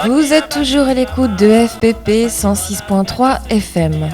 Vous êtes toujours à l'écoute de FPP 106.3 FM.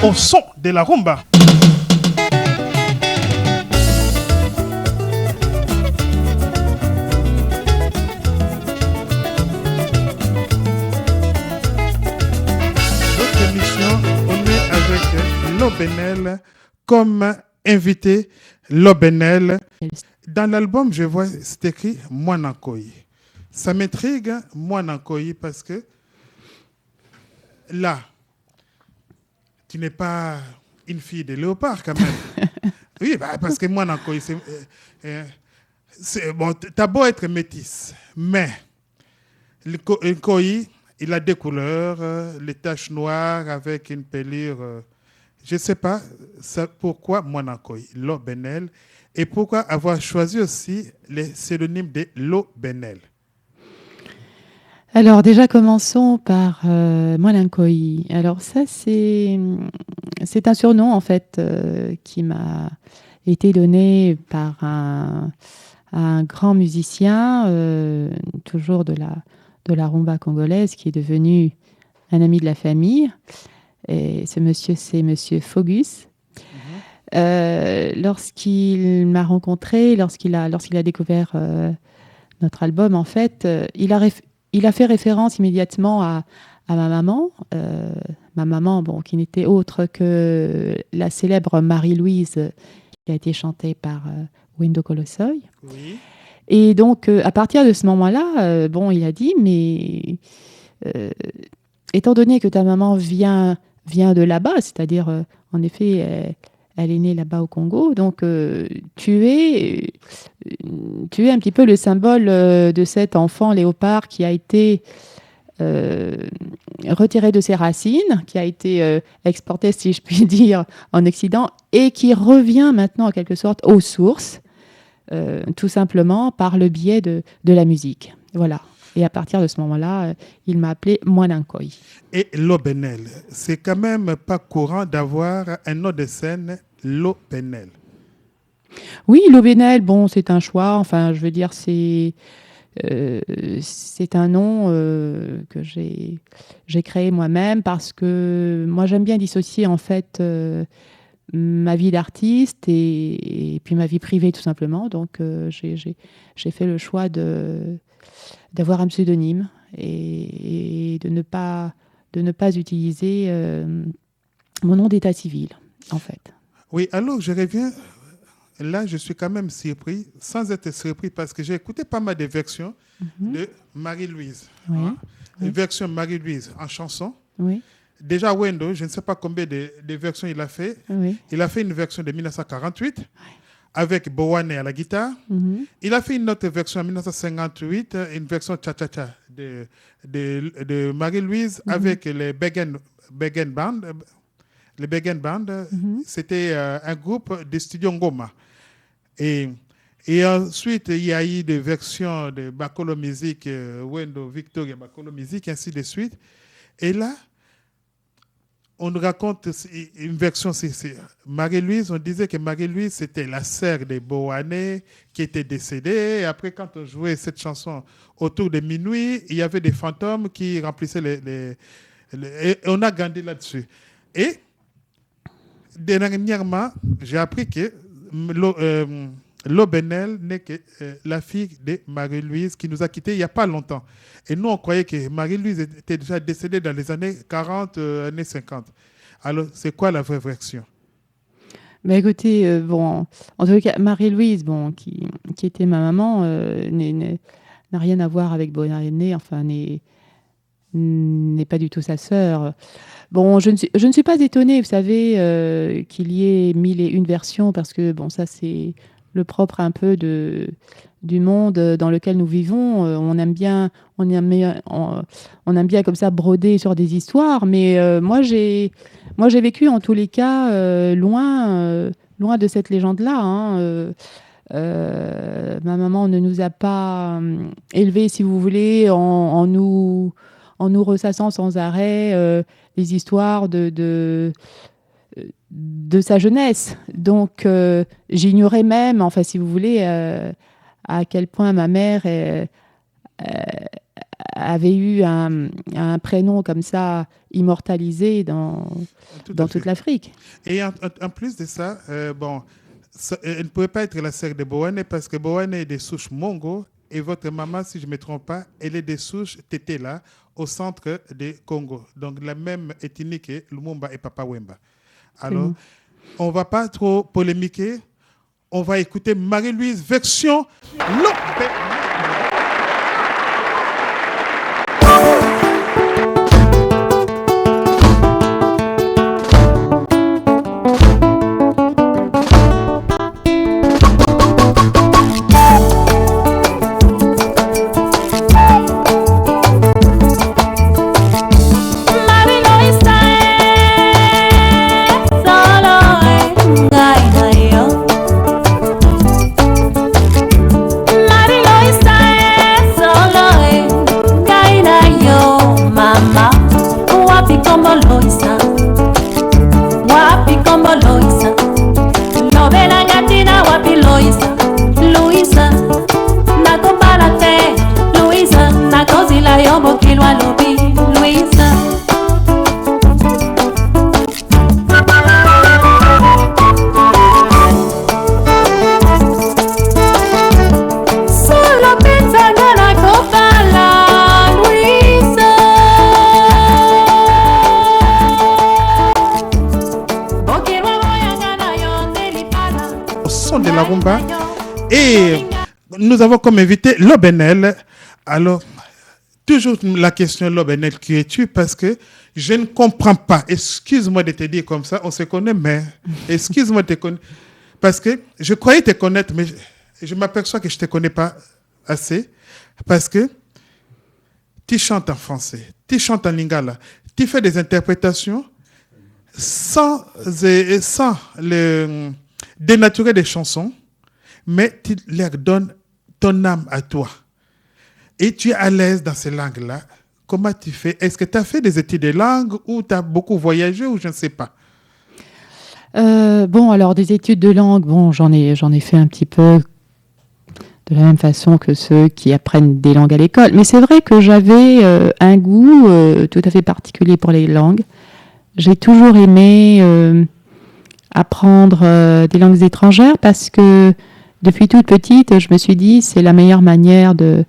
Au son de la rumba. Notre émission, on est avec Lobenel comme invité. Lobenel. Dans l'album, je vois, c'est écrit Mwanankoyi. Ça m'intrigue, Mwanankoyi, parce que là, tu n'es pas une fille de léopard quand même. Oui, bah, parce que moi, c'est bon, t'as beau être métisse, mais le Nkoyi, il a des couleurs, les taches noires avec une pelure. Je ne sais pas pourquoi Mwanankoyi, Lobenel, et pourquoi avoir choisi aussi les pseudonymes de Lobenel. Alors déjà commençons par Mwanankoyi. Alors ça c'est un surnom en fait qui m'a été donné par un grand musicien toujours de la rumba congolaise qui est devenu un ami de la famille. Et ce monsieur c'est Monsieur Fogus. Lorsqu'il m'a rencontré, lorsqu'il a découvert notre album en fait, il a fait référence immédiatement à ma maman, bon, qui n'était autre que la célèbre Marie-Louise, qui a été chantée par Windo Colossoy. Oui. Et donc, à partir de ce moment-là, bon, il a dit, mais étant donné que ta maman vient de là-bas, c'est-à-dire, en effet, elle est née là-bas au Congo, donc tu es un petit peu le symbole de cet enfant léopard qui a été retiré de ses racines, qui a été exporté, si je puis dire, en Occident, et qui revient maintenant, en quelque sorte, aux sources, tout simplement par le biais de la musique. Voilà. Et à partir de ce moment-là, il m'a appelé Mwanankoyi. Et Lobenel, c'est quand même pas courant d'avoir un nom de scène Lobenel. Oui, Lobenel, bon, c'est un choix. Enfin, je veux dire, c'est un nom que j'ai créé moi-même parce que moi, j'aime bien dissocier, en fait, ma vie d'artiste et puis ma vie privée, tout simplement. Donc, j'ai fait le choix d'avoir un pseudonyme et de ne pas utiliser mon nom d'état civil, en fait. Oui, alors je reviens. Là, je suis quand même surpris, sans être surpris, parce que j'ai écouté pas mal de versions de Marie-Louise. Oui. Hein? Oui. Une version Marie-Louise en chanson. Oui. Déjà, Wendo, je ne sais pas combien de versions il a fait. Oui. Il a fait une version de 1948 avec Bowane à la guitare. Mhm. Il a fait une autre version en 1958, une version cha-cha-cha de Marie-Louise avec les Beggen Band. Les Beggen Band, c'était un groupe de studio Ngoma. Et ensuite, il y a eu des versions de Bakolo Music, Wendo, Victoria, Bakolo Music, ainsi de suite. Et là, on nous raconte une version, c'est Marie-Louise, on disait que Marie-Louise, c'était la sœur de Bowane qui était décédée. Et après, quand on jouait cette chanson autour de minuit, il y avait des fantômes qui remplissaient et on a grandi là-dessus. Et dernièrement, j'ai appris que Lobenel n'est que la fille de Marie-Louise qui nous a quittés il n'y a pas longtemps. Et nous, on croyait que Marie-Louise était déjà décédée dans les années 40, années 50. Alors, c'est quoi la vraie version? Ben écoutez, bon, en tout cas, Marie-Louise, bon, qui était ma maman, n'a rien à voir avec Bowane, enfin, n'est pas du tout sa sœur. Bon, je ne suis pas étonnée, vous savez, qu'il y ait 1001 versions, parce que, bon, ça, c'est le propre un peu du monde dans lequel nous vivons. On aime bien comme ça broder sur des histoires, mais moi, j'ai vécu, en tous les cas, loin de cette légende-là, hein. Ma maman ne nous a pas élevés, si vous voulez, en nous en nous ressassant sans arrêt les histoires de sa jeunesse. Donc, j'ignorais même, enfin, si vous voulez, à quel point ma mère avait eu un prénom comme ça immortalisé dans toute l'Afrique. Et en plus de ça, elle ne pouvait pas être la sœur de Bowane parce que Bowane est des souches Mongo et votre maman, si je ne me trompe pas, elle est des souches Tetela au centre du Congo. Donc la même ethnie que Lumumba et Papa Wemba. Alors, on ne va pas trop polémiquer. On va écouter Marie-Louise version Lobé. De la rumba. Et nous avons comme invité Lobenel. Alors, toujours la question Lobenel, qui es-tu? Parce que je ne comprends pas. Excuse-moi de te dire comme ça, on se connaît, mais excuse-moi de te connaître. Parce que je croyais te connaître, mais je m'aperçois que je ne te connais pas assez. Parce que tu chantes en français, tu chantes en lingala, tu fais des interprétations sans dénaturer des chansons, mais tu leur donnes ton âme à toi. Et tu es à l'aise dans ces langues-là. Comment tu fais? Est-ce que tu as fait des études de langue ou tu as beaucoup voyagé ou je ne sais pas? Alors des études de langue, j'en ai fait un petit peu de la même façon que ceux qui apprennent des langues à l'école. Mais c'est vrai que j'avais un goût tout à fait particulier pour les langues. J'ai toujours aimé apprendre des langues étrangères parce que depuis toute petite, je me suis dit c'est la meilleure manière de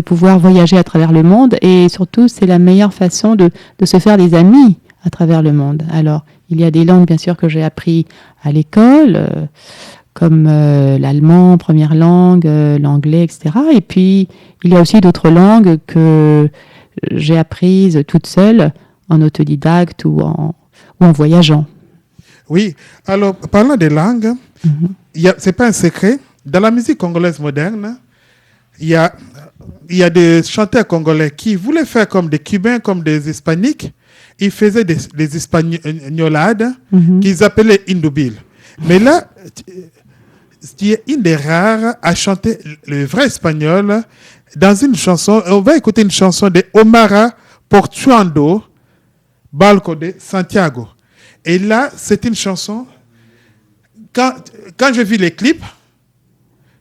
pouvoir voyager à travers le monde et surtout c'est la meilleure façon de se faire des amis à travers le monde. Alors il y a des langues bien sûr que j'ai appris à l'école comme l'allemand, première langue, l'anglais, etc. Et puis il y a aussi d'autres langues que j'ai apprises toute seule en autodidacte ou en voyageant. Oui, alors parlant des langues, c'est pas un secret. Dans la musique congolaise moderne, il y a des chanteurs congolais qui voulaient faire comme des Cubains, comme des Hispaniques. Ils faisaient des espagnolades qu'ils appelaient indoubil. Mais là, tu es une des rares à chanter le vrai espagnol dans une chanson. On va écouter une chanson de Omara Portuando, Balco de Santiago. Et là, c'est une chanson. Quand je vis les clips,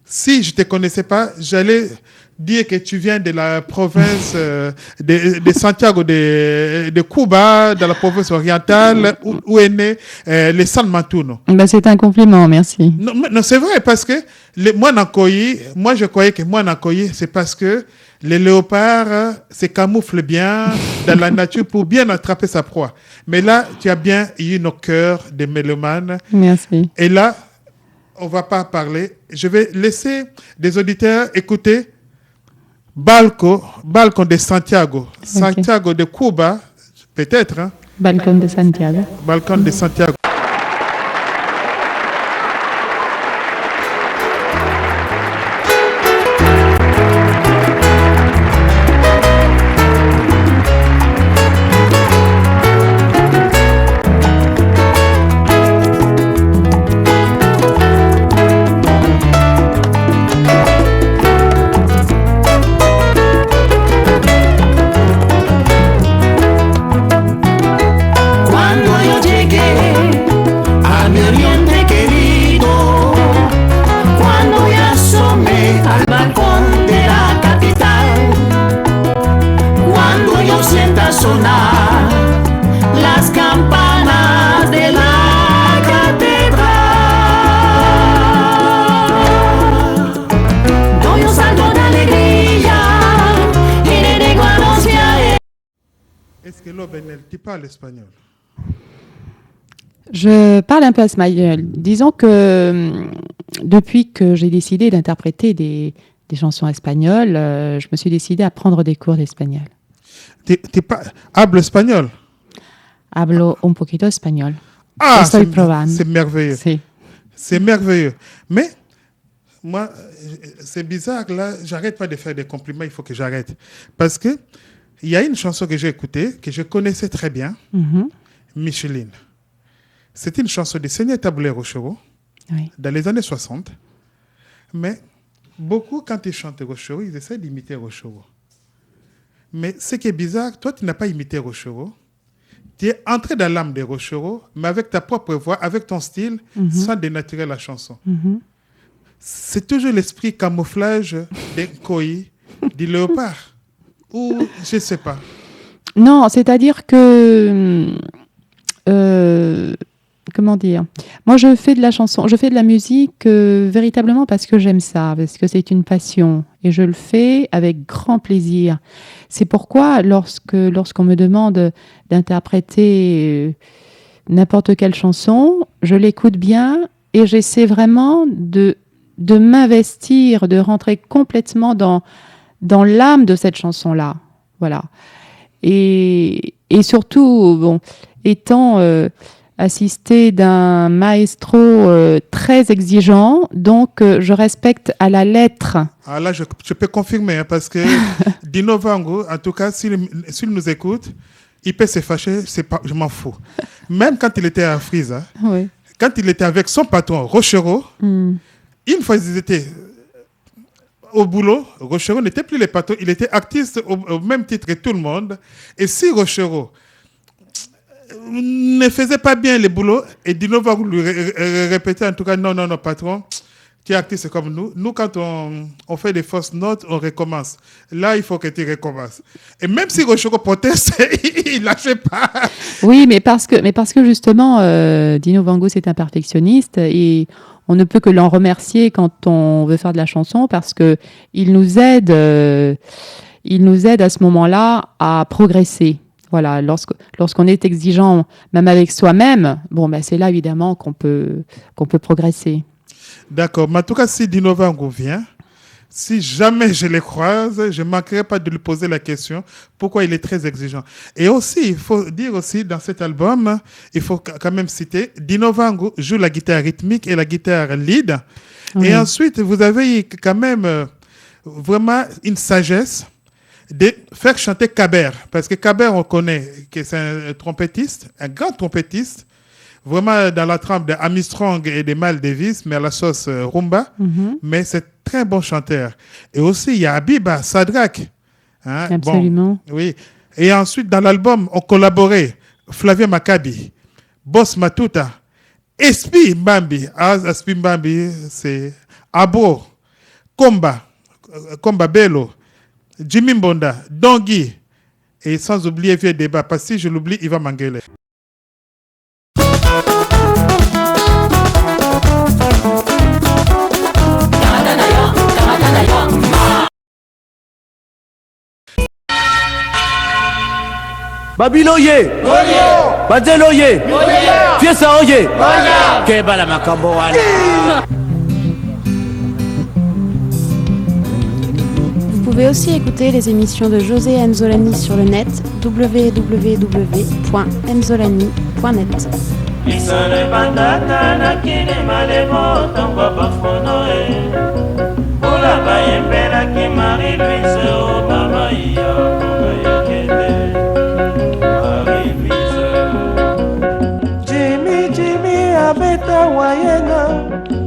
si je ne te connaissais pas, j'allais dire que tu viens de la province de Santiago de Cuba, de la province orientale, où est né le San Mantuno. C'est un compliment, merci. Non, c'est vrai, parce que moi je croyais que Moinakoyi, c'est parce que les léopards se camouflent bien dans la nature pour bien attraper sa proie. Mais là, tu as bien eu nos cœurs de mélomanes. Merci. Et là, on ne va pas parler. Je vais laisser des auditeurs écouter Balcon de Santiago. Okay. Santiago de Cuba, peut-être. Hein? Balcon de Santiago. Balcon de Santiago. Hello Benel, tu parles espagnol? Je parle un peu espagnol. Disons que depuis que j'ai décidé d'interpréter des chansons espagnoles, je me suis décidée à prendre des cours d'espagnol. Hablo espagnol? Hablo un poquito espagnol. Ah, Estoy probando. c'est merveilleux. Sí. C'est merveilleux. Mais moi, c'est bizarre, là, j'arrête pas de faire des compliments, il faut que j'arrête. Parce que il y a une chanson que j'ai écoutée, que je connaissais très bien, Micheline. C'était une chanson de Seigneur Taboulé Rochereau, Oui. dans les années 60. Mais beaucoup, quand ils chantent Rochereau, ils essaient d'imiter Rochereau. Mais ce qui est bizarre, toi, tu n'as pas imité Rochereau. Tu es entré dans l'âme de Rochereau, mais avec ta propre voix, avec ton style, sans dénaturer la chanson. C'est toujours l'esprit camouflage d'un koi, du léopard. Ou je ne sais pas. Non, c'est-à-dire que... comment dire? Moi, je fais de la chanson, je fais de la musique véritablement parce que j'aime ça, parce que c'est une passion. Et je le fais avec grand plaisir. C'est pourquoi, lorsqu'on me demande d'interpréter n'importe quelle chanson, je l'écoute bien et j'essaie vraiment de m'investir, de rentrer complètement dans l'âme de cette chanson-là. Voilà. Et surtout, bon, étant assistée d'un maestro très exigeant, donc je respecte à la lettre. Ah là, je peux confirmer, hein, parce que Dino Vango, en tout cas, s'il nous écoute, il peut se fâcher, je m'en fous. Même quand il était à Frise, hein, Oui. quand il était avec son patron, Rochereau, une fois ils étaient au boulot, Rochereau n'était plus le patron, il était artiste au même titre que tout le monde. Et si Rochereau ne faisait pas bien le boulot, et Dino va lui répéter en tout cas, non, patron, tu es artiste comme nous. Nous, quand on fait des fausses notes, on recommence. Là, il faut que tu recommences. Et même si Rochereau proteste, il ne lâchait pas. Oui, mais parce que justement, Dino Vango, c'est un perfectionniste et on ne peut que l'en remercier quand on veut faire de la chanson parce que il nous aide à ce moment-là à progresser. Voilà, lorsqu'on est exigeant, même avec soi-même, bon, ben c'est là évidemment qu'on peut progresser. D'accord, mais en tout cas, si Dino Vango vient, si jamais je le croise, je ne manquerai pas de lui poser la question pourquoi il est très exigeant. Et aussi, il faut dire aussi dans cet album, il faut quand même citer, Dino Vango joue la guitare rythmique et la guitare lead. Oui. Et ensuite, vous avez quand même vraiment une sagesse de faire chanter Kaber. Parce que Kaber, on connaît que c'est un trompettiste, un grand trompettiste, vraiment dans la trempe de Armstrong et de Miles Davis, mais à la sauce rumba. Mais c'est très bon chanteur. Et aussi, il y a Abiba Sadrak. Hein? Absolument. Bon, oui. Et ensuite, dans l'album, on collaborait Flavia Maccabi, Boss Matuta, Espi Mbambi. Espi Mbambi, c'est Abo, Komba Bello, Jimmy Mbonda, Dongui. Et sans oublier Vieux Débat, parce que si je l'oublie, il va m'engueuler. Babiloye, Badeloye, Fiesa Oye, Kebala Makambo Wana. Vous pouvez aussi écouter les émissions de José Enzolani sur le net www.enzolani.net. Abeta wayenga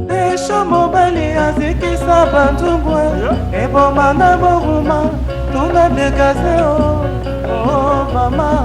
Esho mobali azikisa bantumbwe Eboma na boruma Tunga degazeo Oh mama